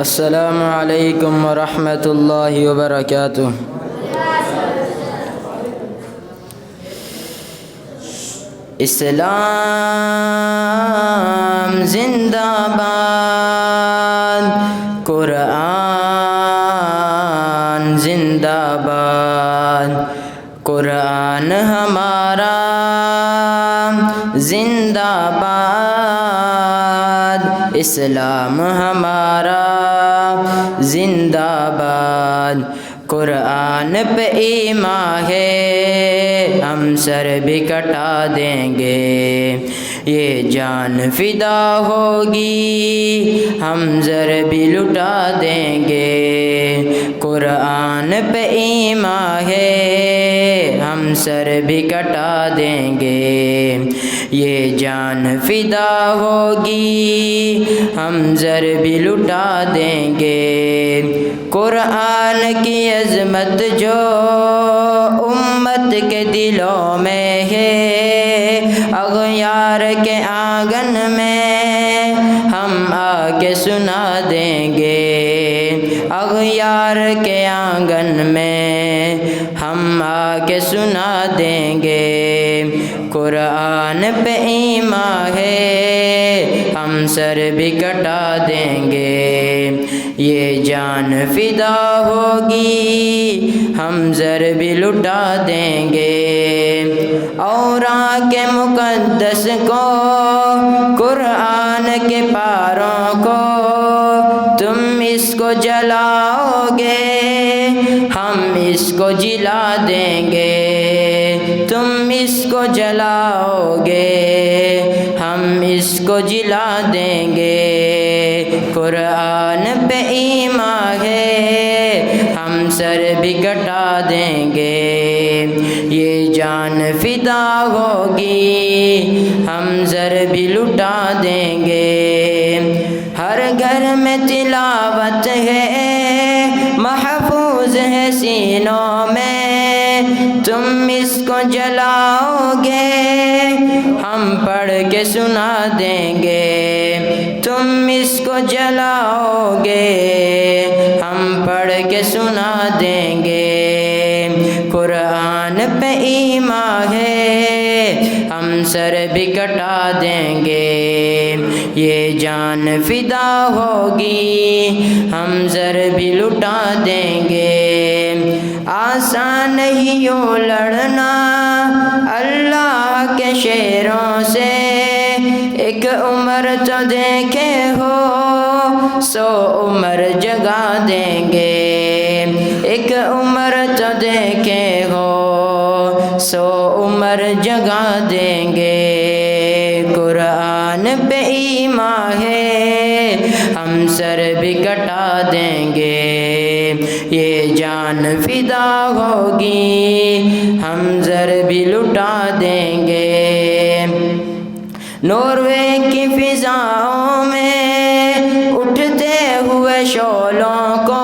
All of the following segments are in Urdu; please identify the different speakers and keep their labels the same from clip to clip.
Speaker 1: السلام علیکم ورحمۃ اللہ وبرکاتہ۔ اسلام زندہ باد، قرآن زندہ باد، قرآن ہمارا زندہ باد، اسلام ہمارا زندہ باد، قرآن پہ ایمان ہے ہم سر بھی کٹا دیں گے، یہ جان فدا ہوگی ہم زر بھی لٹا دیں گے، قرآن پہ ایمان ہے ہم سر بھی کٹا دیں گے، یہ جان فدا ہوگی ہم زر بھی لٹا دیں گے، قرآن کی عظمت جو امت کے دلوں میں ہے، اغیار کے آنگن میں ہم آ کے سنا دیں گے، اغیار کے آنگن میں ہم آ کے سنا دیں گے، قرآن پہ ایمان ہے ہم سر بھی کٹا دیں گے، یہ جان فدا ہوگی ہم زر بھی لٹا دیں گے، اوراق کے مقدس کو قرآن کے پاروں کو تم اس کو جلاؤ گے ہم اس کو جلا دیں گے، تم اس کو جلاؤ گے ہم اس کو جلا دیں گے، قرآن پہ ایمان ہے ہم سر بھی کٹا دیں گے، یہ جان فدا ہوگی ہم زر بھی لٹا دیں گے، ہر گھر میں تلاوت ہے محفوظ ہے سینوں میں، تم اس کو جلاؤ گے ہم پڑھ کے سنا دیں گے، تم اس کو جلاؤ گے ہم پڑھ کے سنا دیں گے، قرآن پہ ایمان ہے ہم سر بھی کٹا دیں گے، یہ جان فدا ہوگی ہم زر بھی لٹا دیں گے، آسان نہیں یوں لڑنا اللہ کے شیروں سے، ایک عمر تو دیکھے ہو 100 عمر جگا دیں گے، ایک عمر تو دیکھے ہو 100 عمر جگا دیں گے، قرآن پہ ایمان ہے ہم سر بھی کٹا دیں گے، یہ جان فدا ہوگی ہم زر بھی لٹا دیں گے، ناروے کی فضاؤں میں اٹھتے ہوئے شعلوں کو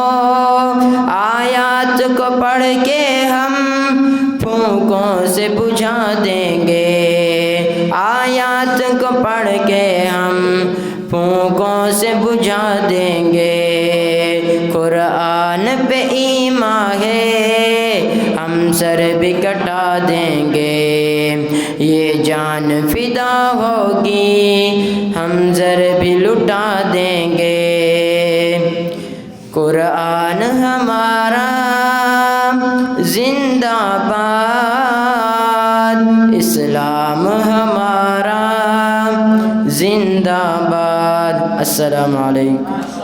Speaker 1: آیات کو پڑھ کے ہم پھونکوں سے بجھا دیں گے، آیات کو پڑھ کے ہم پھونکوں سے بجھا دیں گے، قرآن پہ ایمان ہے ہم سر بھی کٹا دیں گے، یہ جان فدا ہوگی ہم زر بھی لٹا دیں گے، قرآن ہمارا زندہ باد، اسلام ہمارا زندہ باد، السلام علیکم۔